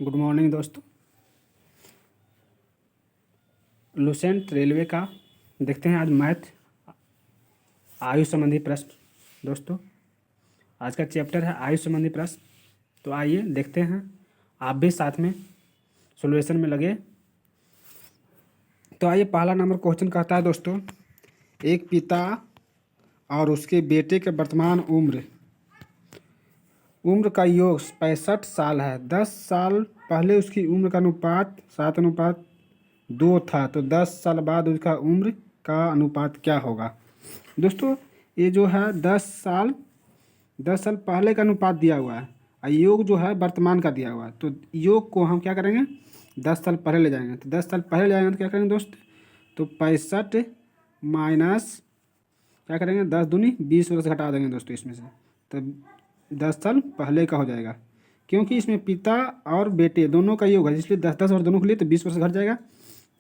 Good morning दोस्तों। Lucent railway का देखते हैं आज मैथ आयु संबंधी प्रश्न। दोस्तों आज का चैप्टर है आयु संबंधी प्रश्न। तो आइए देखते हैं, आप भी साथ में सॉल्यूशन में लगे। तो आइए, पहला नंबर क्वेश्चन कहता है दोस्तों, एक पिता और उसके बेटे के वर्तमान उम्र का योग 65 साल है। 10 साल पहले उसकी उम्र का अनुपात 7:2 था, तो 10 साल बाद उसका उम्र का अनुपात क्या होगा। दोस्तों ये जो है 10 साल पहले का अनुपात दिया हुआ है और योग जो है वर्तमान का दिया हुआ है। तो योग को हम क्या करेंगे, 10 साल पहले ले जाएंगे। तो 10 साल पहले ले जाएंगे तो क्या करेंगे दोस्त, तो 65 माइनस क्या करेंगे, 10 दूनी 20 वर्ष घटा देंगे दोस्तों इसमें से। तो 10 साल पहले का हो जाएगा, क्योंकि इसमें पिता और बेटे दोनों का योग है, इसलिए 10 वर्ष दोनों के लिए, तो 20 वर्ष घट जाएगा।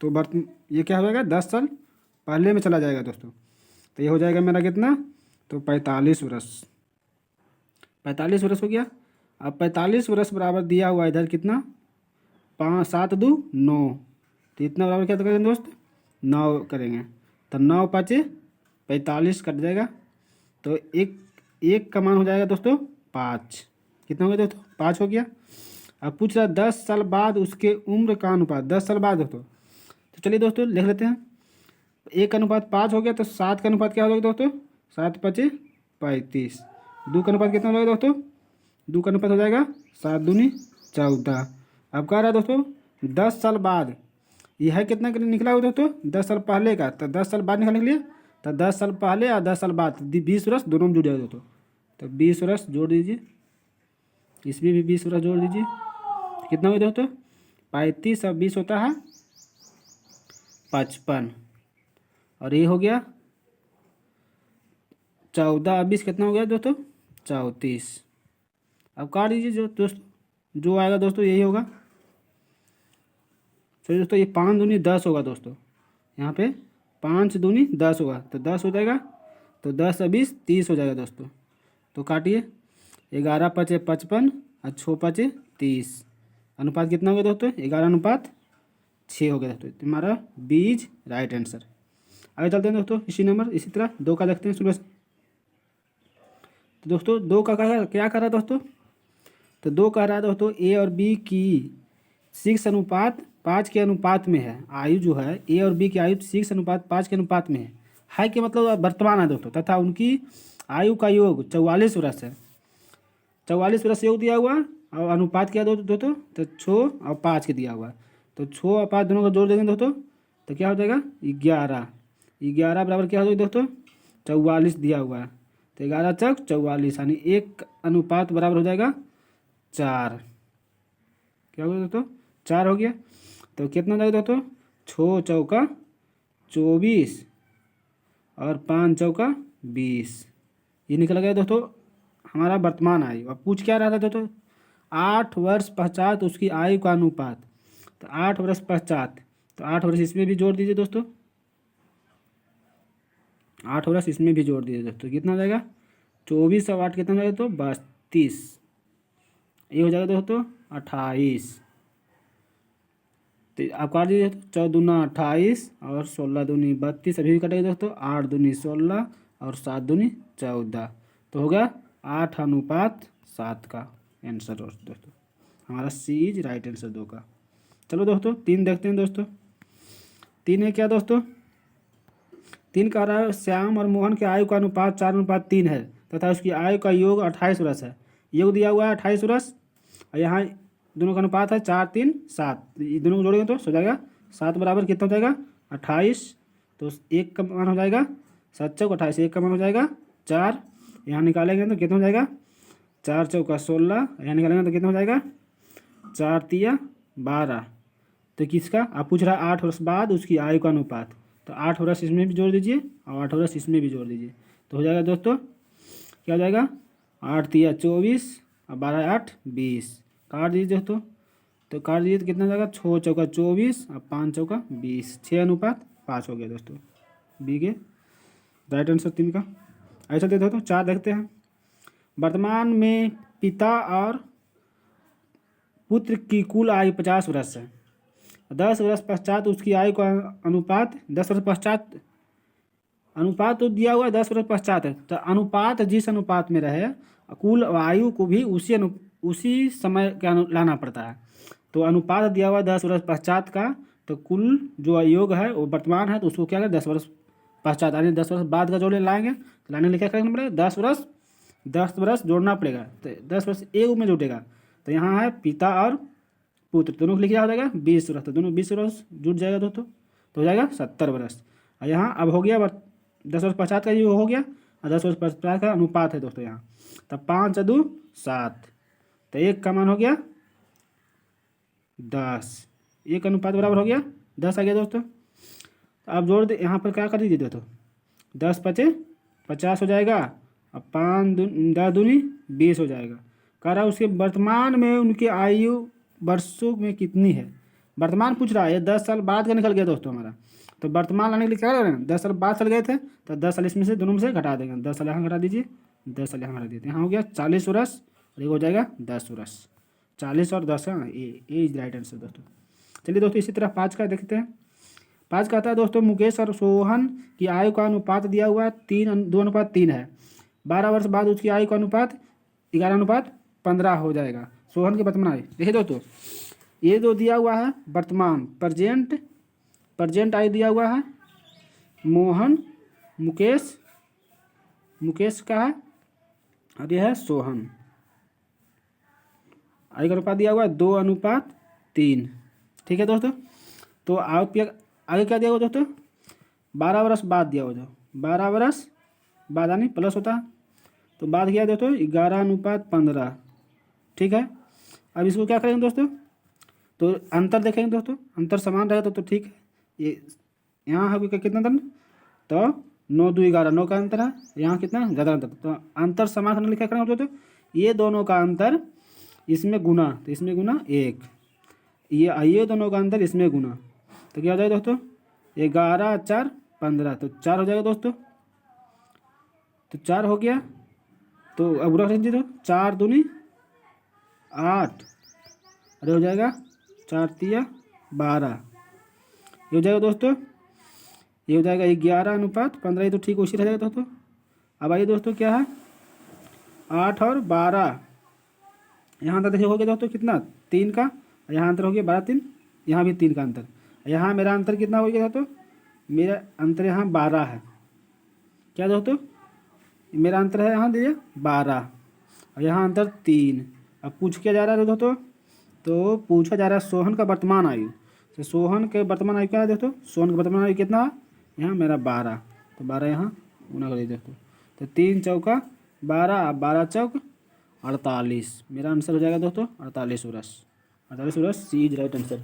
तो ये क्या हो जाएगा, 10 साल पहले में चला जाएगा दोस्तों। तो ये हो जाएगा मेरा कितना, तो 45 वर्ष। 45 वर्ष हो गया। अब 45 वर्ष बराबर दिया हुआ इधर कितना, 5 7 2 9। तो इतना बराबर क्या करेंगे दोस्त, 9 करेंगे। तो 9 5 45 कट जाएगा। तो एक का मान हो जाएगा दोस्तों 5। कितना हो गया दोस्तों, 5 हो गया। अब पूछ रहा 10 साल बाद उसके उम्र का अनुपात, 10 साल बाद दोस्तों। तो चलिए दोस्तों लिख लेते हैं। 1:5 हो गया, तो 7 का अनुपात क्या हो जाएगा दोस्तों, 7 5 35। 2 का अनुपात कितना हो जाएगा दोस्तों, 2 का अनुपात हो जाएगा 7 दूनी 14। अब कह रहा है दोस्तों 10 साल बाद, यह कितना निकला हुआ दोस्तों, 10 साल पहले का। तो 10 साल बाद निकाल लिए, तो 10 साल पहले और 10 साल बाद 20 वर्ष दोनों में जुड़ जाएगा दोस्तों। तो 20 वर्ष जोड़ दीजिए, इसमें भी 20 वर्ष जोड़ दीजिए। कितना हुआ दोस्तों, 35 और 20 होता है 55। और ये हो गया 14 और 20 कितना हो गया दोस्तों, 34। अब काट दीजिए जो दोस्तों, जो आएगा दोस्तों यही होगा। फिर दोस्तों ये 5 दूनी 10 होगा दोस्तों, यहाँ पे 5 दूनी 10 होगा, तो 10 हो जाएगा। तो 10 और 20 30 हो जाएगा दोस्तों। तो काटिए, 11 5 55 और 6 5 30। अनुपात कितना हो गया दोस्तों, 11:6 हो गया दोस्तों। तुम्हारा बीज राइट आंसर। आगे चलते हैं दोस्तों, इसी तरह 2 का देखते हैं सुबह। तो दोस्तों 2 का क्या कर रहा है दोस्तों, तो 2 कह रहा है दोस्तों ए और बी की 6:5 के अनुपात में है। आयु जो है ए और बी की आयु 6:5 के अनुपात में है कि मतलब वर्तमान है दोस्तों, तथा उनकी आयु का योग 44 वर्ष है। 44 वर्ष योग दिया हुआ और अनुपात क्या दोस्तों, तो 6 और 5 के दिया हुआ। तो 6 और 5 दोनों को जोड़ देंगे दोस्तों, तो क्या हो जाएगा 11। 11 बराबर क्या हो जाएगा दोस्तों, 44 दिया हुआ है। तो 11 चौक 44, यानी 1 अनुपात बराबर हो जाएगा 4। क्या हो गया दोस्तों, 4 हो गया। तो कितना हो जाएगा दोस्तों, 6 चौका 24 और 5 चौका 20। ये निकल गया दोस्तों हमारा वर्तमान आयु। अब पूछ क्या रहा था दोस्तों, 8 वर्ष पश्चात उसकी आयु का अनुपात। तो 8 वर्ष पश्चात, तो 8 वर्ष इसमें भी जोड़ दीजिए दोस्तों, 8 वर्ष इसमें भी जोड़ दीजिए दोस्तों। कितना हो जाएगा, 24 और 8 कितना हो जाएगा दोस्तों, 32। ये हो जाएगा दोस्तों 28। तो आप काट दीजिए, 14 दूना 28 और 16 दूनी 32, अभी भी कटेगा दोस्तों। 8 दूनी 16 और 7 दूनी 14, तो हो गया 8:7 का आंसर दोस्तों। हमारा सी इज राइट आंसर 2 का। चलो दोस्तों 3 देखते हैं दोस्तों। 3 है क्या दोस्तों, 3 कह रहा है श्याम और मोहन के आयु का अनुपात 4:3 है, तथा उसकी आयु का योग 28 वर्ष है। योग दिया हुआ है 28 वर्ष, और यहाँ दोनों का अनुपात है 4 3 7। ये दोनों को जोड़ेंगे तो हो जाएगा 7 बराबर कितना हो जाएगा 28। तो 1 का मान हो जाएगा 7 चौक 28, 1 का मान हो जाएगा 4। यहाँ निकालेंगे तो कितना हो जाएगा, 4 चौका 16, यहाँ निकालेंगे तो कितना हो जाएगा 4 तिया 12। तो किसका आप पूछ रहा है 8 वर्ष बाद उसकी आयु का अनुपात। तो 8 वर्ष इसमें भी जोड़ दीजिए और 8 वर्ष इसमें भी जोड़ दीजिए, तो हो जाएगा दोस्तों क्या हो जाएगा, 8 तिया 24 और 12 8 20। काट दीजिए दोस्तों, तो काट दीजिए तो कितना हो जाएगा, 6 चौका 24 और 5 चौका 20, 6:5 हो गया दोस्तों। बी के राइट आंसर 3 का। ऐसा देते दोस्तों 4 देखते हैं। वर्तमान में पिता और पुत्र की कुल आयु 50 वर्ष है, 10 वर्ष पश्चात उसकी आयु का अनुपात 10 वर्ष पश्चात, अनुपात तो दिया हुआ है 10 वर्ष पश्चात है, तो अनुपात जिस अनुपात में रहे कुल आयु को भी उसी समय के लाना पड़ता है। तो अनुपात दिया हुआ 10 वर्ष पश्चात का, तो कुल जो योग है वो वर्तमान है, तो उसको क्या करें 10 वर्ष पश्चात, यानी 10 वर्ष बाद का जोड़े लाएंगे, तो लाने के लिए क्या करना पड़ेगा 10 वर्ष जोड़ना पड़ेगा, तो 10 वर्ष एक में जुटेगा। तो यहाँ है पिता और पुत्र दोनों को लिखा हो जाएगा 20 वर्ष, तो दोनों 20 वर्ष जुट जाएगा दोस्तों, तो हो जाएगा 70 वर्ष। और यहाँ अब हो गया 10 वर्ष पश्चात का योग हो गया, और 10 वर्ष पश्चात का अनुपात है दोस्तों यहाँ, तब 5 2 7, तो एक का मान हो गया 10, एक अनुपात बराबर हो गया 10 आ गया दोस्तों। तो अब जोड़ दे, यहाँ पर क्या कर दीजिए दोस्तों 10 5 50 हो जाएगा, अब 5 10 दूनी 20 हो जाएगा। कह रहा है उसके वर्तमान में उनकी आयु वर्षों में कितनी है, वर्तमान पूछ रहा है, ये 10 साल बाद का निकल गया दोस्तों हमारा। तो वर्तमान लाने के लिए क्या कर रहे हैं 10 साल बाद चल गए थे, तो 10 साल इसमें से दोनों में से घटा देंगे, 10 साल यहाँ घटा दीजिए, 10 साल यहाँ घटा दीजिए, यहाँ हो गया 40 वर्ष और ये हो जाएगा 10 वर्ष, 40 और 10 का ए इज राइट आंसर दोस्तों। चलिए दोस्तों इसी तरह 5 का देखते हैं। 5 कहता है दोस्तों मुकेश और सोहन की आयु का अनुपात दिया हुआ है 2:3 है, 12 वर्ष बाद उसकी आयु का अनुपात 11:15 हो जाएगा। सोहन की वर्तमान आयु देखिए दोस्तों, ये जो दिया हुआ है वर्तमान प्रजेंट आयु दिया हुआ है, मोहन मुकेश का है, और यह है सोहन, आयु का अनुपात दिया हुआ है 2:3। ठीक है दोस्तों, तो आगे क्या दिया हुआ दोस्तों 12 वर्ष बाद दिया हुआ, 12 वर्ष बाद यानी प्लस होता है, तो बाद किया दोस्तों 11:15। ठीक है, अब इसको क्या करेंगे दोस्तों, तो अंतर देखेंगे दोस्तों, अंतर समान रहेगा तो ठीक है, ये यहाँ है कितना अंतर, तो 9 2 11 9 का अंतर है, यहाँ कितना 11 अंतर, तो अंतर समान करने लिखा करेंगे दोस्तों, ये दोनों का अंतर इसमें गुना, तो इसमें गुना 1, ये दोनों का अंतर इसमें गुना, तो क्या हो जाएगा दोस्तों 11 4 15, तो 4 हो जाएगा दोस्तों, तो 4 हो गया, तो अब रख दीजिए, तो 4 दूनी 8, अरे हो जाएगा 4 3 12, ये हो जाएगा दोस्तों, ये हो जाएगा 11:15, ये तो ठीक उसी रह जाएगा दोस्तों। अब आइए दोस्तों क्या है 8 और 12, यहाँ अंतर देखिए हो गया दोस्तों कितना 3 का, यहाँ अंतर हो गया 12 3, यहाँ भी 3 का अंतर, यहाँ मेरा अंतर कितना हो गया दोस्तों, मेरा अंतर यहाँ 12 है, क्या दोस्तों मेरा अंतर है यहाँ दीजिए 12, और यहाँ अंतर 3। अब पूछ क्या जा रहा है दोस्तों, तो पूछा जा रहा है सोहन का वर्तमान आयु, तो सोहन के वर्तमान आयु क्या है दोस्तों, सोहन का वर्तमान आयु कितना है यहाँ मेरा 12, तो 12 यहाँ गुना कर दीजिए दोस्तों, तो 3 चौका 12, 12 चौक 48, मेरा आंसर हो जाएगा दोस्तों 48 वर्ष, सी इज राइट आंसर।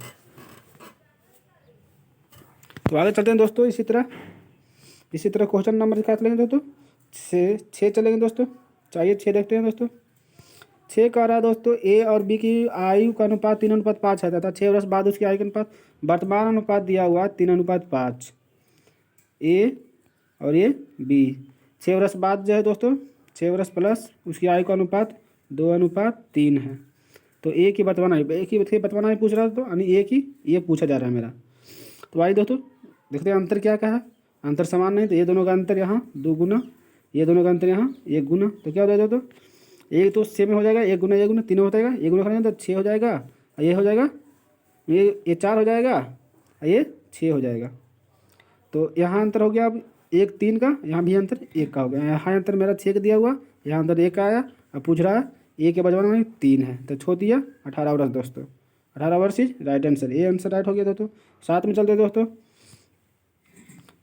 तो आगे चलते हैं दोस्तों, इसी तरह क्वेश्चन नंबर क्या चलेंगे दोस्तों 6 चलेंगे दोस्तों। चाहिए 6 देखते हैं दोस्तों। 6 कह रहा है दोस्तों ए और बी की आयु का अनुपात 3:5 है तथा 6 वर्ष बाद उसकी आयु का अनुपात, वर्तमान अनुपात दिया हुआ 3:5, ए और ये बी। 6 वर्ष बाद जो है दोस्तों 6 वर्ष प्लस उसकी आयु का अनुपात 2:3 है। तो ए की वर्तमान आयु, एक ही वर्तमान आयु पूछ रहा है, तो यानी ए की ये पूछा जा रहा है मेरा। तो आइए दोस्तों देखते हैं अंतर क्या है, अंतर समान नहीं, तो ये दोनों का अंतर यहाँ 2 गुना, ये दोनों का अंतर यहाँ 1 गुना, तो क्या हो जाएगा दोस्तों एक तो 6 में हो जाएगा, 1 गुना 3 हो जाएगा, 1 गुना करेंगे तो 6 हो जाएगा, ये हो जाएगा, ये 4 हो जाएगा, ये 6 हो जाएगा। तो यहाँ अंतर हो गया अब 1 3 का, यहाँ भी अंतर 1 का हो गया, यहाँ अंतर मेरा 6 का दिया हुआ, यहाँ अंतर 1 का आया। अब पूछ रहा है ए के बजवाना में 3 है, तो छो दिया 18 वर्ष दोस्तों, 18 वर्ष इज राइट आंसर, ये आंसर राइट हो गया दोस्तों। 7 में चलते दोस्तों,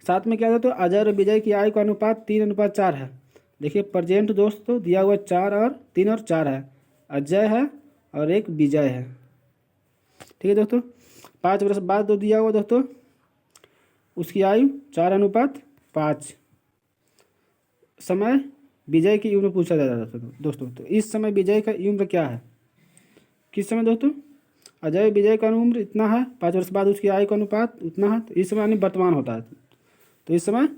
7 में क्या है दोस्तों अजय और विजय की आयु का अनुपात 3:4 है। देखिए प्रेजेंट दोस्तों दिया हुआ 3 और 4 है, अजय है और एक विजय है। ठीक है दोस्तों, 5 वर्ष बाद दो दिया हुआ दोस्तों उसकी आयु 4:5, समय विजय की उम्र पूछा जा रहा था दोस्तों। तो इस समय विजय का उम्र क्या है, किस समय दोस्तों अजय विजय का उम्र इतना है, 5 वर्ष बाद उसकी आयु का अनुपात उतना है, तो इस समय यानी वर्तमान होता है। तो इस समय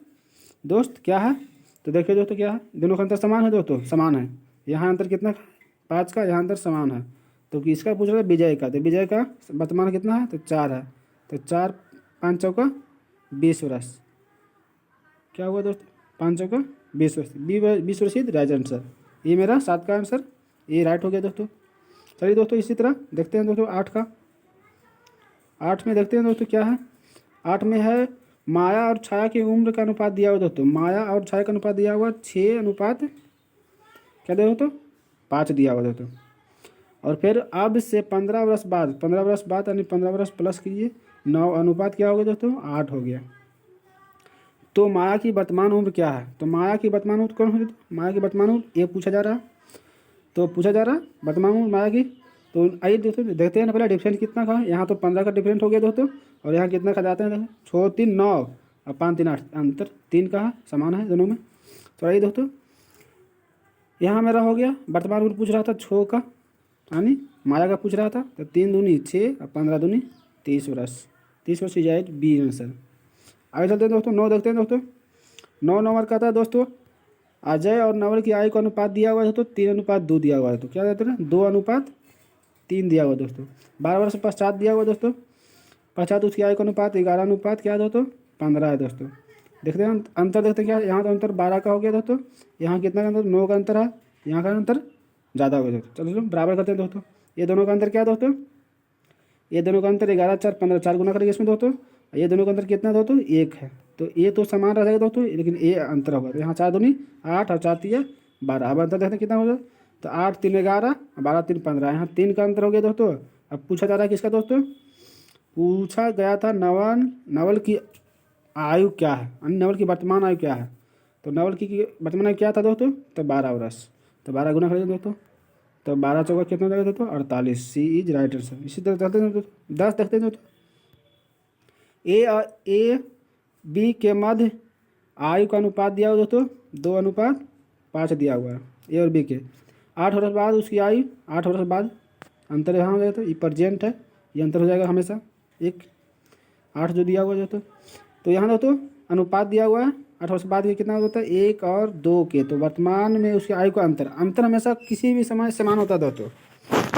दोस्त क्या है, तो देखिए दोस्तों क्या है, दोनों का अंतर समान है दोस्तों, समान है। यहाँ अंतर कितना 5 का, यहाँ अंतर समान है, तो किसका पूछ रहा है? विजय का। तो विजय का वर्तमान कितना है? तो 4 है। तो 4 5 चौका 20 वर्ष। क्या हुआ दोस्तों? 5 चौका 20 वर्ष, 20 वर्ष राइट आंसर। ये मेरा 7 का आंसर, ये राइट हो गया दोस्तों। चलिए दोस्तों इसी तरह देखते हैं दोस्तों 8 का। 8 में देखते हैं दोस्तों क्या है। 8 में है माया और छाया की उम्र का अनुपात दिया हुआ दोस्तों। माया और छाया का अनुपात दिया हुआ 6 अनुपात क्या दिया दोस्तों? 5 दिया हुआ दोस्तों। और फिर अब से 15 वर्ष बाद, 15 वर्ष बाद यानी 15 वर्ष प्लस कीजिए, 9 अनुपात क्या हो गया दोस्तों? 8 हो गया। तो माया की वर्तमान उम्र क्या है? तो माया की वर्तमान उम्र कौन होगी? माया की वर्तमान उम्र ये पूछा जा रहा है। तो पूछा जा रहा है वर्तमान उम्र माया की। तो आइए दोस्तों देखते हैं ना पहले डिफरेंस कितना का है। यहाँ तो 15 का डिफरेंस हो गया दोस्तों, और यहाँ कितना का जाते हैं देखो, 6 3 9 और 5 3 8, अंतर 3 का है, समान है दोनों में। तो आइए दोस्तों यहाँ मेरा हो गया वर्तमान उम्र पूछ रहा था 6 का, यानी माया का पूछ रहा था। तो 3 दूनी 6 और 15 दूनी 30 वर्ष। 30 वर्ष जाए बी आंसर। आगे चलते हैं दोस्तों, 9 देखते हैं दोस्तों। 9 नंबर का था दोस्तों, अजय और नवल की आयु का अनुपात दिया हुआ है दोस्तों 3:2 दिया हुआ है। तो क्या देते हैं? 2:3 दिया हुआ दोस्तों। 12 वर्ष पश्चात दिया हुआ दोस्तों, पश्चात उसकी आयु का अनुपात 11:5 क्या है दोस्तों? 15 है दोस्तों। देखते हैं अंतर, देखते हैं क्या। यहाँ तो अंतर 12 का हो गया दोस्तों, यहाँ कितना का अंतर? 9 का अंतर है, यहाँ का अंतर ज़्यादा हो गया दोस्तों। चलो बराबर करते हैं दोस्तों। ये दोनों का अंतर क्या है दोस्तों? ये दोनों का अंतर 11 4 15, 4 गुना करेंगे इसमें दोस्तों। ये दोनों का अंतर कितना है दोस्तों? 1 है। तो ये तो समान रहेगा दोस्तों, लेकिन ये अंतर होगा। तो यहाँ 4 दूनी 8 और 4 3 12। अब अंतर देखते हैं कितना होगा। तो 8 3 11, 12 3 15, यहाँ 3 का अंतर हो गया दोस्तों। अब पूछा जा रहा है किसका दोस्तों? पूछा गया था नवल की आयु क्या है, यानी नवल की वर्तमान आयु क्या है। तो नवल की वर्तमान आयु क्या था दोस्तों? तो 12 वर्ष। तो 12 गुना करेंगे दोस्तों, तो 12 चौका कितना हो जाएगा दोस्तों? 48। सी इज राइट आंसर। इसी तरह चलते हैं दोस्तों, 10 देखते हैं दोस्तों। ए और ए बी के मध्य आयु का अनुपात दिया हुआ दोस्तों 2:5 दिया हुआ है, ए और बी के। 8 वर्ष बाद उसकी आयु, 8 वर्ष बाद अंतर यहाँ हो जाएगा। तो ये प्रेजेंट है, ये अंतर हो जाएगा हमेशा 1 8 जो दिया हुआ है दोस्तों। तो यहाँ दोस्तों अनुपात दिया हुआ है 8 वर्ष बाद के कितना होता है? 1 और 2 के। तो वर्तमान में उसकी आयु का अंतर हमेशा किसी भी समय समान होता है दोस्तों।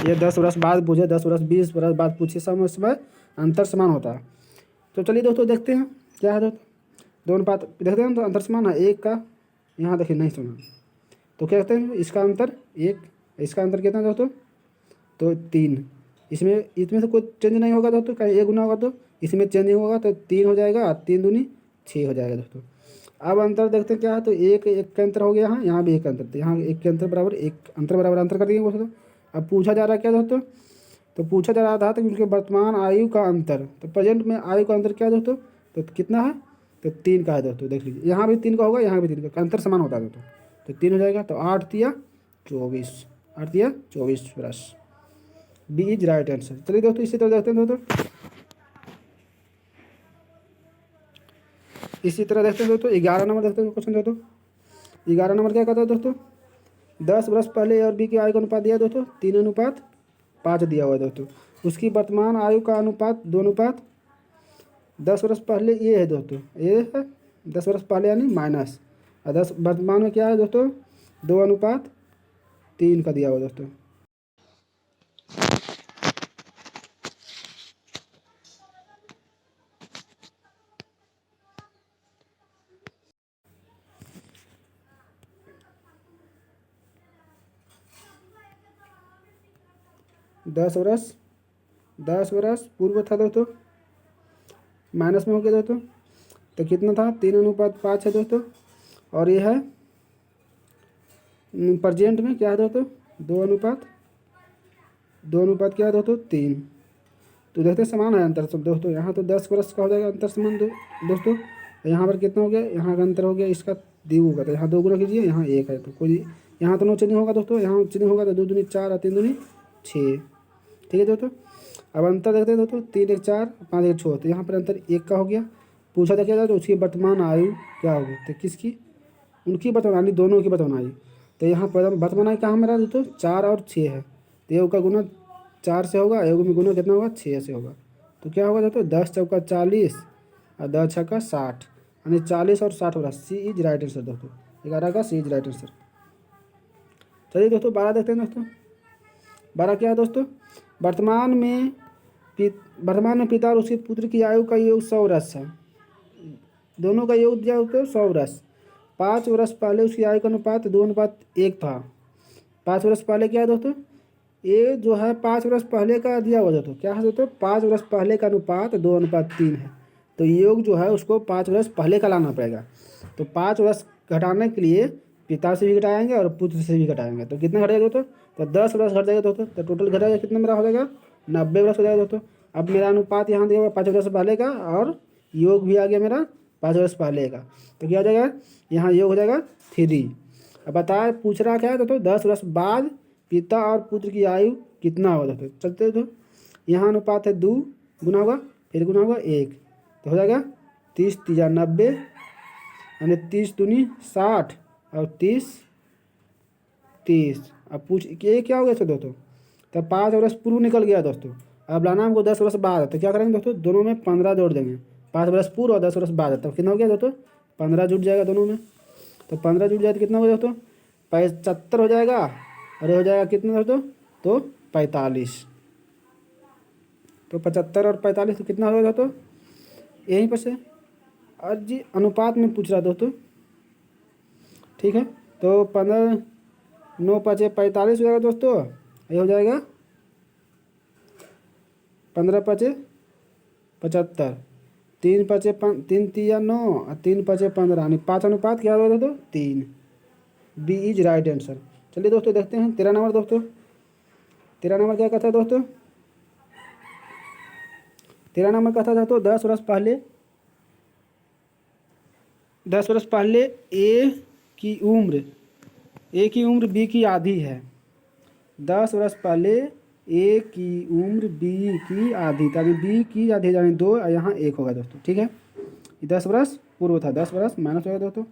ये 10 वर्ष बाद पूछे, 10 वर्ष 20 वर्ष बाद पूछे, समय अंतर समान होता है। तो चलिए दोस्तों देखते हैं क्या है दोस्तों। दो अनुपात देखते हैं तो अंतर समान है 1 का, यहाँ देखिए नहीं समान। तो क्या कहते हैं? इसका अंतर 1, इसका अंतर कितना दोस्तों? तो 3। इसमें से कोई चेंज नहीं होगा दोस्तों, कहीं 1 गुना होगा तो इसमें चेंज नहीं होगा, तो 3 हो जाएगा, 3 दूनी 6 हो जाएगा दोस्तों। अब अंतर देखते हैं क्या है। तो 1 का अंतर हो गया, यहाँ भी 1 का अंतर, तो यहाँ 1 के अंतर बराबर 1 अंतर बराबर अंतर कर देंगे दोस्तों। अब पूछा जा रहा है क्या दोस्तों? तो पूछा जा रहा था तो उनके वर्तमान आयु का अंतर, तो प्रेजेंट में आयु का अंतर क्या है दोस्तों? तो कितना है? तो 3 का है दोस्तों। देख लीजिए यहाँ भी 3 का होगा, यहाँ भी 3 का, अंतर समान होता है दोस्तों। तो 3 हो जाएगा। तो 8 तिया 24, 8 तिया 24 वर्ष। B is right answer. चलिए दोस्तों इसी तरह देखते हैं दोस्तों, इसी तरह देखते हैं दोस्तों 11 नंबर देखते हैं क्वेश्चन दोस्तों। 11 नंबर क्या कहता है दोस्तों? 10 वर्ष पहले ए और बी की आयु का अनुपात दिया दोस्तों 3:5 दिया हुआ है दोस्तों। उसकी वर्तमान आयु का अनुपात 2:10 वर्ष पहले ये है दोस्तों, ये है 10 वर्ष पहले यानी माइनस, और 10 वर्तमान में क्या है दोस्तों? 2:3 का दिया हुआ दोस्तों। दस वर्ष पूर्व था दोस्तों, माइनस में हो गया दोस्तों। तो कितना था? 3:5 है दोस्तों। और ये है प्रेजेंट में क्या है दोस्तों? 2:2 क्या है दोस्तों? 3। तो देखते हैं समान है अंतर सब दोस्तों। यहाँ तो 10 वर्ष का हो जाएगा अंतर समान दोस्तों। यहाँ पर कितना हो गया? यहाँ का अंतर हो गया इसका 2 का, तो यहाँ 2 गुना कीजिए, यहाँ 1 है। तो कोई यहाँ तो नो चेंज होगा दोस्तों, यहाँ चेंज होगा तो 2 दूनी 4 और 3 दूनी 6। ठीक है दोस्तों। अब अंतर देखते हैं दोस्तों, 3 1 4 5 1 6। तो यहाँ पर अंतर 1 का हो गया। पूछा था क्या था? तो उसकी वर्तमान आयु क्या होगी? तो किसकी? उनकी वर्तमान आयु, दोनों की वर्तमान आयु। तो यहाँ पर वर्तमान आयु कहाँ मेरा दोस्तों? 4 और 6 है। तो योग का गुना 4 से होगा, योग में गुना कितना होगा? 6 से होगा। तो क्या होगा दोस्तों? 10 चौका 40 और 10 छक्का 60, यानी 40 और 60 हो रहा है। सी इज राइट आंसर दोस्तों। 11 का सी इज राइट आंसर। चलिए दोस्तों 12 देखते हैं दोस्तों। 12 क्या है दोस्तों, वर्तमान में पिता और उसके पुत्र की आयु का योग 100 वर्ष है। दोनों का योग दिया तो 100 वर्ष। 5 वर्ष पहले उसकी आयु का अनुपात 2:1 था। 5 वर्ष पहले क्या है दोस्तों, ये जो है 5 वर्ष पहले का दिया हुआ दोस्तों, क्या है दोस्तों, 5 वर्ष पहले का अनुपात 2:3 है। तो योग जो है उसको 5 वर्ष पहले का लाना पड़ेगा। तो 5 वर्ष घटाने के लिए पिता से भी घटाएंगे और पुत्र से भी घटाएंगे। तो कितना घटेगा दोस्तों, तो 10 वर्ष घट जाएगा दोस्तों। तो टोटल घटाएगा कितना मेरा हो जाएगा, 90 वर्ष हो जाएगा दोस्तों। अब मेरा अनुपात यहाँ दिया हुआ 5 वर्ष पहले का और योग भी आ गया मेरा 5 वर्ष पहले का। तो क्या हो जाएगा, यहाँ योग हो जाएगा 3। अब बताए पूछ रहा क्या है दोस्तों, 10 वर्ष बाद पिता और पुत्र की आयु कितना होगा दोस्तों। चलते तो यहाँ अनुपात है 2 गुना होगा, फिर गुना होगा 1, तो हो जाएगा 30 3 90, यानी 30 दूनी 60 और 30। अब पूछ ये क्या हो गया दोस्तों, तो 5 वर्ष पूर्व निकल गया दोस्तों। अब लाना हमको 10 वर्ष बाद, तो क्या करेंगे दोस्तों, दोनों में 15 जोड़ देंगे। 5 वर्ष पूर्व और 10 वर्ष बाद, तो कितना हो गया दोस्तों, 15 जुट जाएगा दोनों में। तो 15 जुट जाए तो कितना हो गया दोस्तों, 75 हो जाएगा। और ये हो जाएगा कितना दोस्तों, तो 45। तो 75 और 45 तो कितना हो गया दोस्तों, यहीं पर से। और जी अनुपात में पूछ रहा दोस्तों, ठीक है। तो 15 9 5 45 हो जाएगा दोस्तों। ये हो जाएगा 15 5 75, 3 5 3 3 9 और 3 5 15, यानी 5 अनुपात क्या होगा दोस्तों, 3। B is right answer. चलिए दोस्तों देखते हैं 13 नंबर दोस्तों। 13 नंबर क्या कहता है दोस्तों, 13 नंबर कहता है दोस्तों, 10 वर्ष पहले ए की उम्र बी की आधी है। 10 वर्ष पहले ए की उम्र बी की आधी, यानी बी की आधी यानी 2, यहाँ 1 होगा दोस्तों, ठीक है। 10 वर्ष पूर्व था, 10 वर्ष माइनस होगा दोस्तों,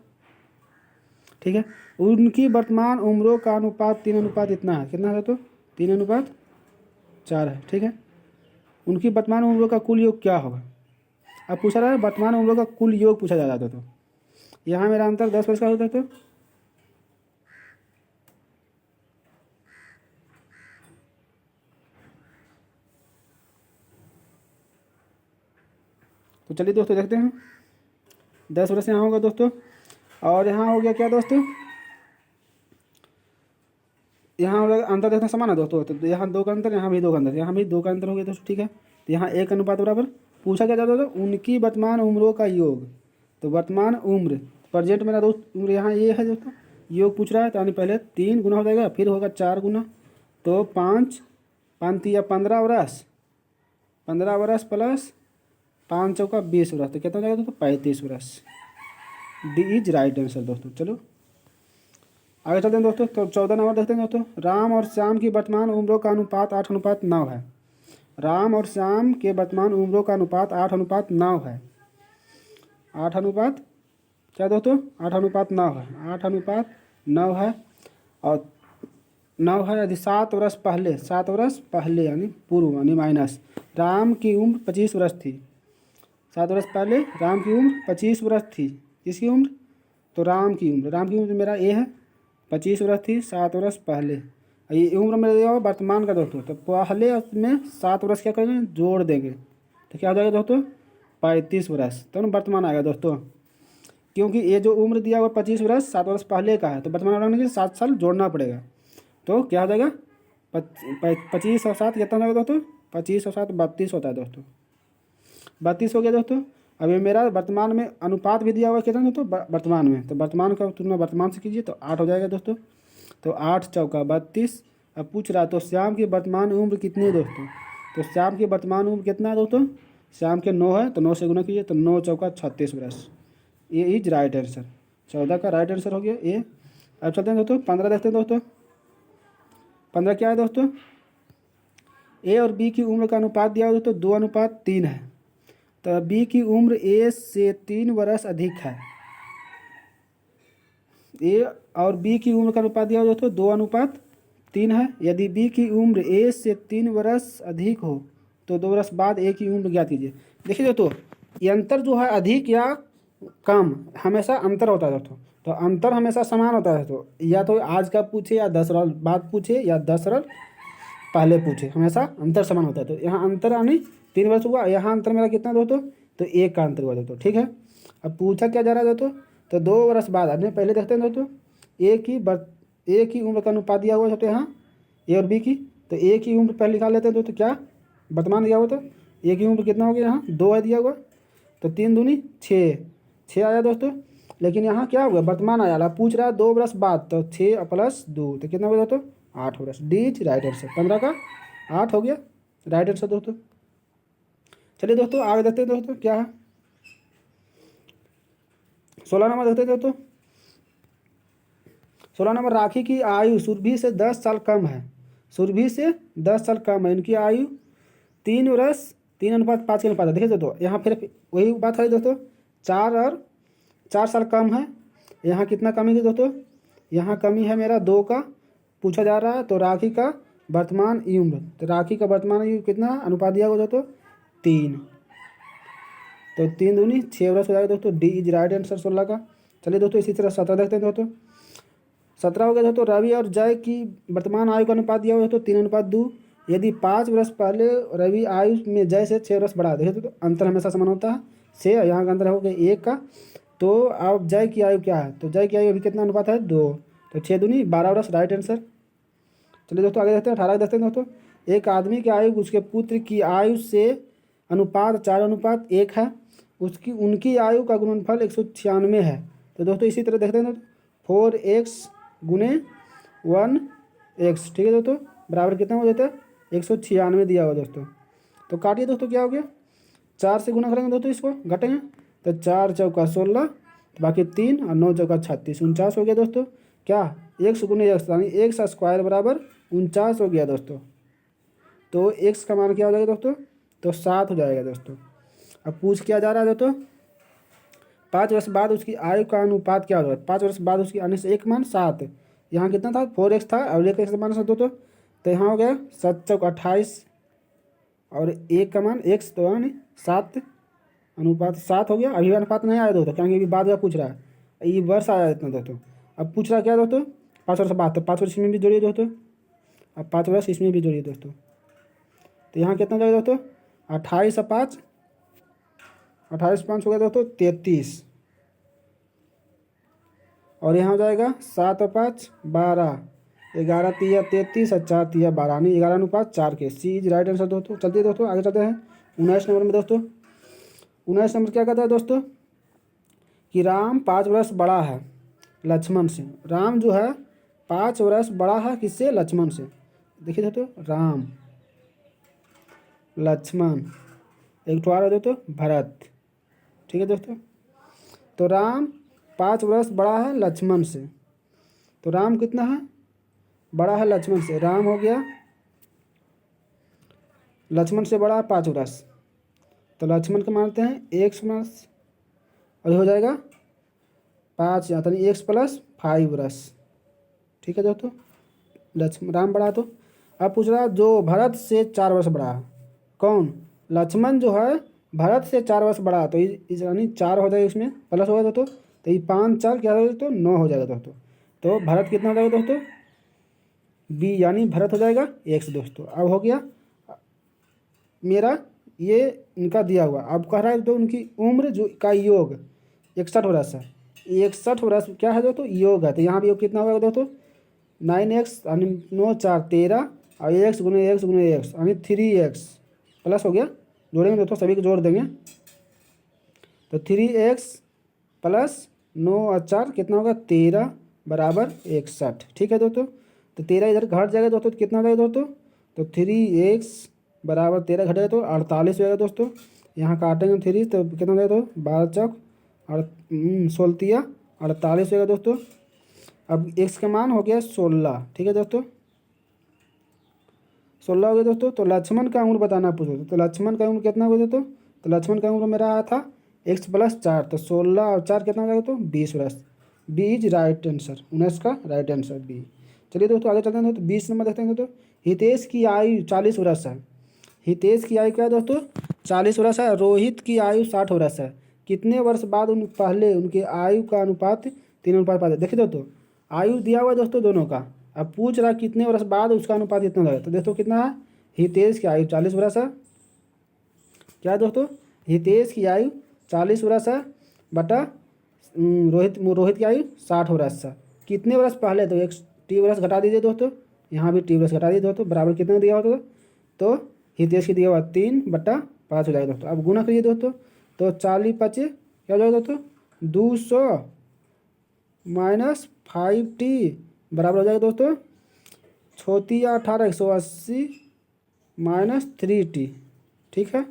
ठीक है। उनकी वर्तमान उम्रों का अनुपात 3 अनुपात इतना है, कितना है दोस्तों, 3 अनुपात 4 है, ठीक है। उनकी वर्तमान उम्रों का कुल योग क्या होगा। अब पूछा रहा है वर्तमान उम्रों का कुल योग पूछा जा रहा था। तो यहाँ मेरा अंतर 10 वर्ष का होता है। तो चलिए दोस्तों देखते हैं, 10 वर्ष यहाँ होगा दोस्तों, और यहाँ हो गया क्या दोस्तों, यहाँ हो गया अंतर देखना समान है दोस्तों। तो यहाँ 2 का अंतर, यहाँ भी 2 का अंतर, यहाँ भी 2 का अंतर हो गया दोस्तों, ठीक है। तो यहाँ 1 अनुपात बराबर पूछा क्या जाता था, उनकी वर्तमान उम्रों का योग। तो वर्तमान उम्र प्रेजेंट मेरा दोस्त उम्र यहाँ ये है दोस्तों, योग पूछ रहा है, तो यानी पहले 3 गुना हो जाएगा, फिर होगा 4 गुना, तो 5 5 या 15 वर्ष, 15 वर्ष प्लस 5 चौका 20 वर्ष, तो कितना हो जाएगा दोस्तों, 35 वर्ष। डी इज राइट आंसर दोस्तों। चलो आगे चलते हैं दोस्तों। तो 14 नंबर देखते हैं दोस्तों, राम और श्याम की वर्तमान उम्रों का अनुपात 8:9 है। राम और श्याम के वर्तमान उम्रों का अनुपात 8:9 है। 8 अनुपात क्या दोस्तों, 8:9 है, 8:9 है। और 9 है यदि 7 वर्ष पहले यानी पूर्व यानी माइनस राम की उम्र 25 वर्ष थी। 7 वर्ष पहले राम की उम्र 25 वर्ष थी। किसकी उम्र, तो राम की उम्र मेरा ए है, 25 वर्ष थी 7 वर्ष पहले। ये उम्र मेरा दिया हुआ वर्तमान का दोस्तों, तो पहले उसमें 7 वर्ष क्या करेंगे, जोड़ देंगे, तो क्या हो जाएगा दोस्तों, 35 वर्ष। तो वर्तमान आएगा दोस्तों, क्योंकि ये जो उम्र दिया हुआ 25 वर्ष 7 वर्ष पहले का है, तो वर्तमान बनाने के लिए 7 साल जोड़ना पड़ेगा। तो क्या हो जाएगा, 25 और 7 कितना हो जाएगा दोस्तों, 25 और 7 32 होता है दोस्तों, 32 हो गया दोस्तों। अभी मेरा वर्तमान में अनुपात भी दिया हुआ कितना दोस्तों, वर्तमान में, तो वर्तमान का तुलना वर्तमान से कीजिए तो 8 हो जाएगा दोस्तों। तो 8 चौका 32। अब पूछ रहा तो श्याम की वर्तमान उम्र कितनी है दोस्तों, तो श्याम की वर्तमान उम्र कितना है दोस्तों, श्याम के 9 है, तो 9 से गुना कीजिए तो 9 चौका 36 वर्ष। ये इज राइट आंसर, 14 का राइट आंसर हो गया ए। अब चलते हैं दोस्तों 15 देखते हैं दोस्तों। 15 क्या है दोस्तों, ए और बी की उम्र का अनुपात दिया हुआ दोस्तों 2:3 है। तो बी की उम्र ए से 3 वर्ष अधिक है। ए और बी की उम्र का अनुपात दिया हुआ दोस्तों 2:3 है। यदि बी की उम्र ए से 3 वर्ष अधिक हो तो 2 वर्ष बाद ए की उम्र ज्ञात कीजिए। देखिए दोस्तों, ये अंतर जो है अधिक या कम हमेशा अंतर होता है दोस्तों, तो अंतर हमेशा समान होता है। तो या तो आज का पूछे या 10 साल बाद पूछे या 10 साल पहले पूछे, हमेशा अंतर समान होता है। तो यहाँ अंतर यानी 3 वर्ष हुआ, यहाँ अंतर मेरा कितना दोस्तों, तो 1 का अंतर हुआ दोस्तों, ठीक है। अब पूछा क्या जा रहा है दोस्तों, तो 2 वर्ष बाद आपने पहले देखते हैं दोस्तों, एक ही उम्र का अनुपात दिया हुआ है दोस्तों यहाँ ए और बी की। तो एक ही उम्र पहले निकाल लेते हैं दोस्तों, क्या वर्तमान दिया हुआ, तो एक ही उम्र कितना हो गया, यहाँ 2 है दिया हुआ, तो 3 दूनी 6 आया दोस्तों। लेकिन यहाँ क्या हुआ, वर्तमान आया, पूछ रहा है 2 वर्ष बाद, तो 6 + 2 तो कितना हो गया दोस्तों, 8 वर्ष। डी इज राइट आंसर, 15 का 8 हो गया राइट आंसर दोस्तों। चलिए दोस्तों आगे देखते हैं दोस्तों क्या है, 16 नंबर देखते हैं दोस्तों। 16 नंबर, राखी की आयु सुरभि से 10 साल कम है। सुरभि से 10 साल कम है, इनकी आयु 3 वर्ष 3:5 के अनुपात है। देखिए दोस्तों यहाँ फिर वही बात है दोस्तों, 4 साल कम है। यहाँ कितना कमी है दोस्तों, यहाँ कमी है मेरा 2 का पूछा जा रहा है। तो राखी का वर्तमान उम्र, तो राखी का वर्तमान आयु कितना अनुपात दिया हुआ दोस्तों, 3, तो 3 दूनी 6 वर्ष हो जाएगा दोस्तों। डी इज राइट आंसर 16 का। चलिए दोस्तों इसी तरह 17 देखते हैं दोस्तों। 17 हो गया दोस्तों, रवि और जय की वर्तमान आयु का अनुपात दिया हुआ है दोस्तों 3:2। यदि 5 वर्ष पहले रवि आयु में जय से 6 वर्ष बढ़ा, देखिए तो अंतर हमेशा समान होता है, से यहाँ का अंतर हो गया 1 का। तो अब जय की आयु क्या है, तो जय की आयु अभी कितना अनुपात है, 2, तो 6 दूनी 12 वर्ष राइट आंसर। चलिए दोस्तों आगे देखते हैं, 18 देखते हैं दोस्तों। एक आदमी की आयु उसके पुत्र की आयु से अनुपात 4:1 है, उनकी आयु का गुणनफल 196 है। तो दोस्तों इसी तरह देखते हैं दोस्तों, 4x गुने 1x, ठीक है दोस्तों, बराबर कितना हो जाता है, 196 दिया हुआ दोस्तों। तो काटिए दोस्तों, क्या हो गया, 4 से गुना करेंगे दोस्तों, इसको घटेंगे, तो 4 चौका 16, बाकी 3 और 9 चौका 36, 49 हो गया दोस्तों। क्या, x गुने x यानी x स्क्वायर बराबर 49 हो गया दोस्तों। तो x का मान क्या हो जाएगा दोस्तों, तो 7 हो जाएगा दोस्तों। अब पूछ क्या जा रहा है दोस्तों, 5 वर्ष बाद उसकी आयु का अनुपात क्या होगा, 5 वर्ष बाद उसकी आने से एक मान 7, यहाँ कितना था 4x था और 1x मान से दोस्तों, तो यहाँ हो गया 7 चौक 28 और 1 का मान x, तो यानी 7 अनुपात 7 हो गया। अभी अनुपात नहीं आया दोस्तों, क्योंकि अभी बाद का पूछ रहा है, ये वर्ष आया इतना दोस्तों। अब पूछ रहा क्या दोस्तों, 5 वर्ष बाद, तो 5 वर्ष इसमें भी जोड़िए दोस्तों, अब 5 वर्ष इसमें भी जोड़िए दोस्तों, तो यहाँ कितना जाएगा दोस्तों, 28 और 5, 28 5 हो गया दोस्तों 33, और यहाँ हो जाएगा 7 और 5 12, 11 तिया 33 और 4 तिया 12, यानी 11:4 के। सी इज राइट आंसर दोस्तों। चलते दोस्तों आगे चलते हैं 19 नंबर में दोस्तों। 19 नंबर क्या कहता है दोस्तों, कि राम 5 वर्ष बड़ा है लक्ष्मण से। राम जो है 5 वर्ष बड़ा है किससे, लक्ष्मण से। देखिए दोस्तों, राम लक्ष्मण, एक ठो आ रहा है दोस्तों भरत, ठीक है दोस्तों। तो राम 5 वर्ष बड़ा है लक्ष्मण से, तो राम कितना है, बड़ा है लक्ष्मण से, राम हो गया लक्ष्मण से बड़ा है 5 वर्ष, तो लक्ष्मण को मानते हैं x वर्ष, और हो जाएगा 5 यानी x + 5 वर्ष, ठीक है दोस्तों। राम बड़ा, तो अब पूछ रहा जो भरत से 4 वर्ष बड़ा है, कौन, लक्ष्मण जो है भरत से 4 वर्ष बड़ा, तो इस यानी 4 हो जाएगा, इसमें प्लस होगा दोस्तों, तो ये 5 4 क्या हो जाएगा, तो 9 हो जाएगा दोस्तों। तो भरत कितना हो जाएगा दोस्तों, बी यानी भरत हो जाएगा x दोस्तों। अब हो गया मेरा ये इनका दिया हुआ, अब कह रहा है तो उनकी उम्र जो का योग 61 वर्ष है, 61 वर्ष क्या है दोस्तों, योग है, तो यहाँ भी योग कितना होगा दोस्तों, 9x यानी 9 4 13 और x गुने x यानी 3x प्लस हो गया, जोड़ेंगे दोस्तों, सभी को जोड़ देंगे, तो 3x + 9 और 4 कितना होगा 13 बराबर 61, ठीक है दोस्तों। तो 13 इधर घट जाएगा दोस्तों, तो कितना हो जाएगा दोस्तों, तो 3x बराबर 13 घटेगा तो 48 हो जाएगा दोस्तों। यहाँ काटेंगे 3 तो कितना हो जाएगा तो 12 चौक और 16 48 हो जाएगा दोस्तों। अब x का मान हो गया 16, ठीक है दोस्तों, 16 हो गया दोस्तों। तो लक्ष्मण का उम्र बताना पूछो, तो लक्ष्मण का उम्र कितना हो गया दोस्तों, तो लक्ष्मण का उम्र मेरा आया था x + 4, तो 16 और 4 कितना हो जाएगा तो 20 वर्ष। बी इज राइट आंसर, 19 का राइट आंसर बी। चलिए दोस्तों आगे चलते हैं दोस्तों, 20 नंबर देखते हैं दोस्तों। हितेश की आयु 40 वर्ष है, हितेश की आयु क्या है दोस्तों 40 वर्ष है, रोहित की आयु 60 वर्ष है। कितने वर्ष बाद पहले उनके आयु का अनुपात 3:5 है। देखिए दोस्तों आयु दिया हुआ है दोस्तों दोनों का, अब पूछ रहा कितने वर्ष बाद उसका अनुपात कितना होगा। तो दोस्तों कितना है, हितेश की आयु 40 वर्ष है, क्या दोस्तों, हितेश की आयु 40 वर्ष है बटा रोहित की आयु 60 वर्ष है। कितने वर्ष पहले, तो एक टी वर्ष घटा दीजिए दोस्तों, यहाँ भी टी वर्ष घटा दीजिए दोस्तों, बराबर कितना दिया होता तो हितेश की दिया हुआ 3/5 हो जाएगा दोस्तों। अब गुना करिए दोस्तों, तो 40 पचे क्या हो जाएगा दोस्तों, 200 -5t बराबर हो जाएगा दोस्तों 6×18 180 -3t। ठीक है,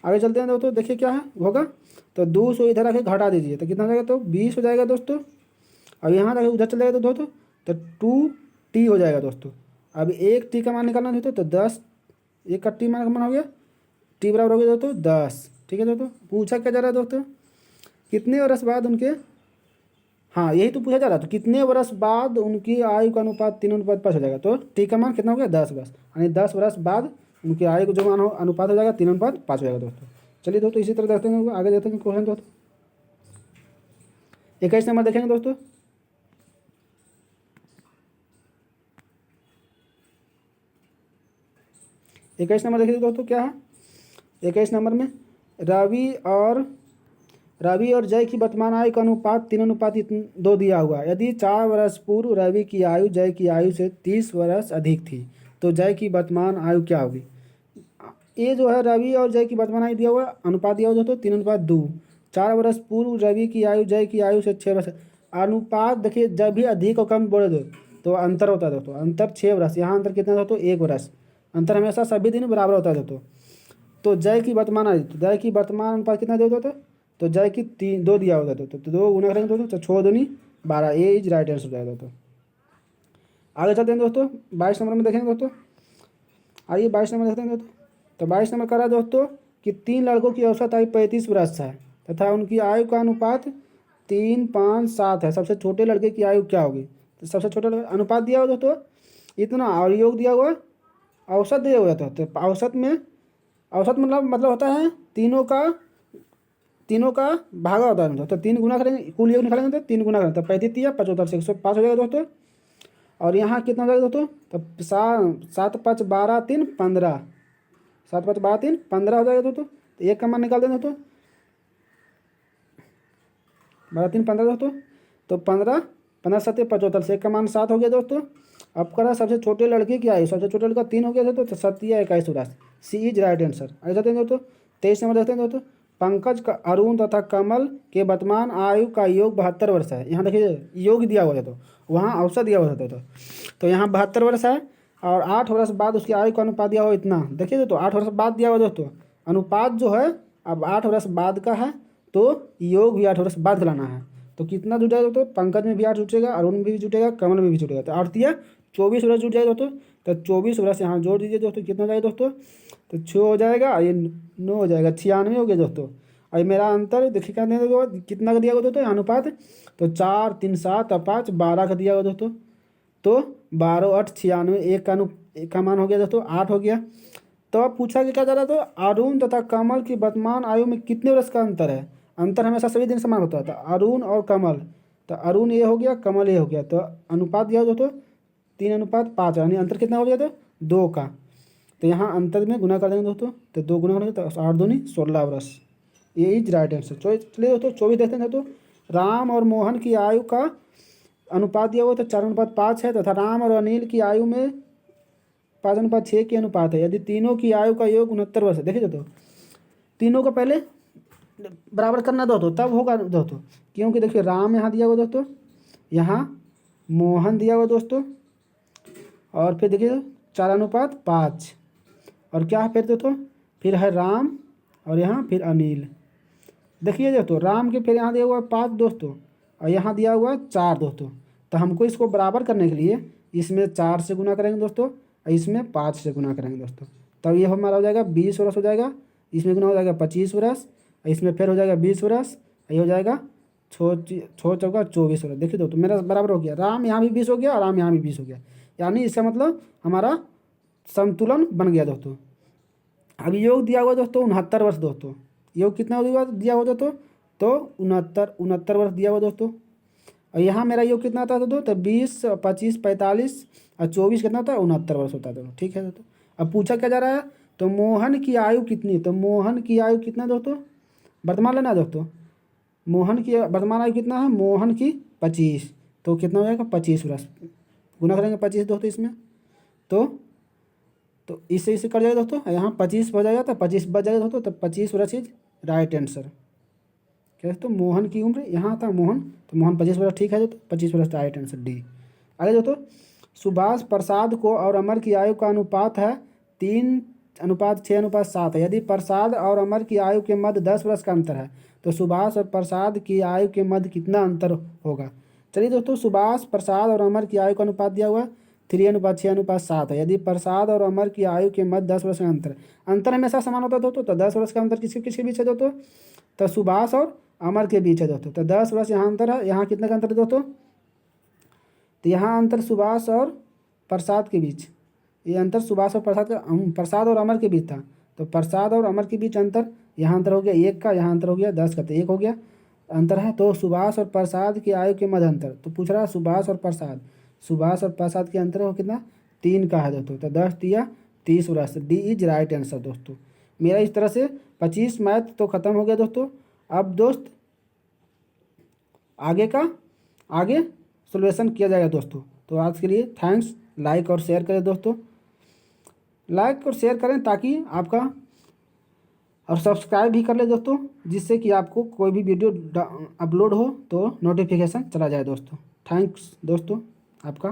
आगे चलते हैं दोस्तों, देखिए क्या है होगा। तो 200 इधर आके घटा दीजिए तो कितना हो जाएगा, तो 20 हो जाएगा दोस्तों। अब यहाँ तक उधर चल जाएगा तो दोस्तों, तो 2t हो जाएगा दोस्तों। अब एक टी का मान निकालना है दोस्तों, तो 10 एक का टी मान हो गया, टी बराबर हो गया दोस्तों 10। ठीक है दोस्तों, पूछा क्या जा रहा है दोस्तों, कितने वर्ष बाद उनके, हाँ यही तो पूछा जा रहा था, कितने वर्ष बाद उनकी आयु का अनुपात 3:5 हो जाएगा। तो टी का मान कितना हो गया, 10 वर्ष, यानी 10 वर्ष बाद उनकी आयु का जो मान हो अनुपात हो जाएगा 3:5 हो जाएगा दोस्तों। चलिए दोस्तों इसी तरह देखते हैं, आगे देखते हैं क्वेश्चन दोस्तों। 21 नंबर देखेंगे दोस्तों। इक्कीस नंबर देखिए दोस्तों क्या है। 21 नंबर में रवि और जय की वर्तमान आयु का अनुपात 3:2 दिया हुआ है। यदि 4 वर्ष पूर्व रवि की आयु जय की आयु से 30 वर्ष अधिक थी तो जय की वर्तमान आयु क्या होगी। ये जो है रवि और जय की वर्तमान आयु दिया हुआ, अनुपात दिया हुआ दोस्तों 3:2। 4 वर्ष पूर्व रवि की आयु जय की आयु से 6 वर्ष। अनुपात देखिए, जब भी अधिक और कम बोले दो तो अंतर होता है दोस्तों, अंतर 6 वर्ष, यहाँ अंतर कितना दोस्तों 1 वर्ष। अंतर हमेशा सभी दिन बराबर होता है दोस्तों। तो जय की वर्तमान आयु, तो जय की वर्तमान अनुपात कितना दे दोस्तों, तो जय की 2 दिया होता है तो 2 गुना करेंगे दोस्तों, तो 6 दूनी 12, ये इज राइट आंसर हो जाएगा दोस्तों। आगे चलते हैं दोस्तों, 22 नंबर में देखेंगे दोस्तों। आइए 22 नंबर देखते हैं दोस्तों। तो 22 नंबर करा दोस्तों कि 3 लड़कों की औसत आयु 35 वर्ष है तथा उनकी आयु का अनुपात 3, 5, 7 है। सबसे छोटे लड़के की आयु क्या होगी। तो सबसे छोटे अनुपात दिया हुआ दोस्तों इतना, और योग दिया हुआ, औसत दिया हुआ था। तो औसत में, औसत मतलब होता है तीनों का भागा होता है तो 3 गुना करेंगे, कुल योग निकालेंगे तो 3 गुना करेंगे तो 35 या 75 से 105 हो जाएगा दोस्तों। और यहाँ कितना हो जाएगा दोस्तों, तो 7, 5, 12, 3, 15, 7, 5, 12, 3, 15 हो जाएगा दोस्तों। तो एक का मान निकाल दें दोस्तों, 12, 3, 15 दोस्तों। तो 15, 15, 7, 75 से एक का मान 7 हो गया दोस्तों। अब करा सबसे छोटे लड़के की आयु, सबसे छोटे लड़का 3 हो गया दोस्तों, तो 7 या 21 हो रहा है, सी इज राइट आंसर। आगे जाते हैं दोस्तों, 23 नंबर देखते हैं दोस्तों। पंकज का अरुण तथा कमल के वर्तमान आयु का योग 72 वर्ष है। यहाँ देखिए योग दिया हुआ था तो वहाँ औसत दिया हुआ था तो यहाँ 72 वर्ष है और 8 वर्ष बाद उसकी आयु का अनुपात दिया हुआ इतना। देखिए दोस्तों 8 वर्ष बाद दिया हुआ दोस्तों, अनुपात जो है अब 8 वर्ष बाद का है तो योग भी 8 वर्ष बाद कराना है। तो कितना जुट जाएगा दोस्तों, पंकज में भी 8 जुटेगा, अरुण में भी जुटेगा, कमल में भी जुटेगा, तो 8 दिया 24 वर्ष जुट जाएगा दोस्तों। तो 24 वर्ष यहाँ जोड़ दीजिए दोस्तों, कितना हो जाएगा दोस्तों, तो 6 हो जाएगा, ये 9 हो जाएगा, 96 हो गया दोस्तों। और मेरा अंतर देखिए क्या दिया, कितना का दिया हुआ दोस्तों अनुपात, तो 4, 3, 7 और 5, 12 का दिया हुआ दोस्तों। तो 12, 8, 96, एक का मान हो गया दोस्तों 8 हो गया। तो अब पूछा कि क्या जा रहा था, अरुण तथा कमल की वर्तमान आयु में कितने वर्ष का अंतर है। अंतर हमेशा सभी दिन समान होता था, अरुण और कमल, तो अरुण ये हो गया, कमल ये हो गया, तो अनुपात दिया दोस्तों 3:5, यानी अंतर कितना हो गया तो 2 का। तो यहाँ अंतर में गुना कर देंगे दोस्तों, तो 2 गुना करेंगे तो 8 दूनी 16 वर्ष, ये इज राइट आंसर। चलिए दोस्तों 24 देखते हैं दोस्तों। राम और मोहन की आयु का अनुपात दिया हुआ तो 4:5 है तथा राम और अनिल की आयु में 5:6 के अनुपात है। यदि तीनों की आयु का योग 69 वर्ष है। देखिए दोस्तों तीनों को पहले बराबर करना दोस्तों, तब होगा दोस्तों, क्योंकि देखिए राम यहाँ दिया हुआ दोस्तों, यहाँ मोहन दिया हुआ दोस्तों, और फिर देखिए 4:5 और क्या है फिर दोस्तों, फिर है राम और यहाँ फिर अनिल। देखिए दोस्तों राम के फिर यहाँ दिया हुआ 5 दोस्तों और यहाँ दिया हुआ 4 दोस्तों। तो हमको इसको बराबर करने के लिए इसमें 4 से गुना करेंगे दोस्तों और इसमें 5 से गुना करेंगे दोस्तों, तब ये हमारा हो जाएगा 20 वर्ष हो जाएगा। इसमें गुना हो जाएगा 25 वर्ष, इसमें फिर हो जाएगा 20 वर्ष, ये हो जाएगा 6 चौका 24 वर्ष। देखिए दोस्तों मेरा बराबर हो गया, राम यहाँ भी 20 हो गया और राम यहाँ भी 20 हो गया, यानी इसका मतलब हमारा संतुलन बन गया दोस्तों। अब योग दिया हुआ दोस्तों 69 वर्ष दोस्तों, योग कितना दिया हुआ दोस्तों, तो 69 वर्ष दिया हुआ दोस्तों। और यहाँ मेरा योग कितना होता है दोस्तों, तो 20, 25, 45 और 24 कितना होता है, 69 वर्ष होता है दोस्तों। ठीक है दोस्तों। अब पूछा क्या जा रहा है, तो मोहन की आयु कितनी है, तो मोहन की आयु कितना दोस्तों, वर्तमान लेना है दोस्तों। मोहन की वर्तमान आयु कितना है, मोहन की 25, तो कितना हो जाएगा 25 वर्ष, गुना करेंगे 25 दोस्तों इसमें, तो इससे कट जाएगा दोस्तों, यहाँ 25 हो जाएगा तो 25 बच जाएगा दोस्तों, तो 25 वर्ष इज राइट आंसर। क्या दोस्तों, मोहन की उम्र यहाँ था मोहन, तो मोहन 25 वर्ष ठीक है दोस्तों, 25 वर्ष राइट आंसर डी। आगे दोस्तों, सुभाष प्रसाद को और अमर की आयु का अनुपात है 3:6:7 है। यदि प्रसाद और अमर की आयु के मध्य 10 वर्ष का अंतर है, तो सुभाष और प्रसाद की आयु के मध्य कितना अंतर होगा। चलिए दोस्तों, सुभाष प्रसाद और अमर की आयु का अनुपात दिया हुआ है 3:6:7 है। यदि प्रसाद और अमर की आयु के मध्य 10 वर्ष का अंतर हमेशा समान होता है दोस्तों, तो 10 वर्ष का अंतर किसके किसके बीच है दोस्तों, तो सुभाष और अमर के बीच है दोस्तों। तो 10 वर्ष यहाँ अंतर है, यहाँ कितने का अंतर है दोस्तों, तो यहाँ अंतर सुभाष और प्रसाद के बीच, ये अंतर सुभाष और प्रसाद और अमर के बीच था, तो प्रसाद और अमर के बीच अंतर, यहाँ अंतर हो गया 1 का, यहाँ अंतर हो गया 10 का, तो 1 हो गया अंतर है। तो सुभाष और प्रसाद की आयु के मध्य अंतर, तो पूछ रहा है सुभाष और प्रसाद के अंतर हो कितना, 3 का है दोस्तों, तो 10 तिया 30 वर्ष, डी इज राइट आंसर दोस्तों। मेरा इस तरह से 25 मैथ तो ख़त्म हो गया दोस्तों। अब दोस्त आगे सोल्यूशन किया जाएगा दोस्तों। तो आज के लिए थैंक्स, लाइक और शेयर करें दोस्तों, लाइक और शेयर करें ताकि आपका, और सब्सक्राइब भी कर ले दोस्तों, जिससे कि आपको कोई भी वीडियो अपलोड हो तो नोटिफिकेशन चला जाए दोस्तों। थैंक्स दोस्तों आपका।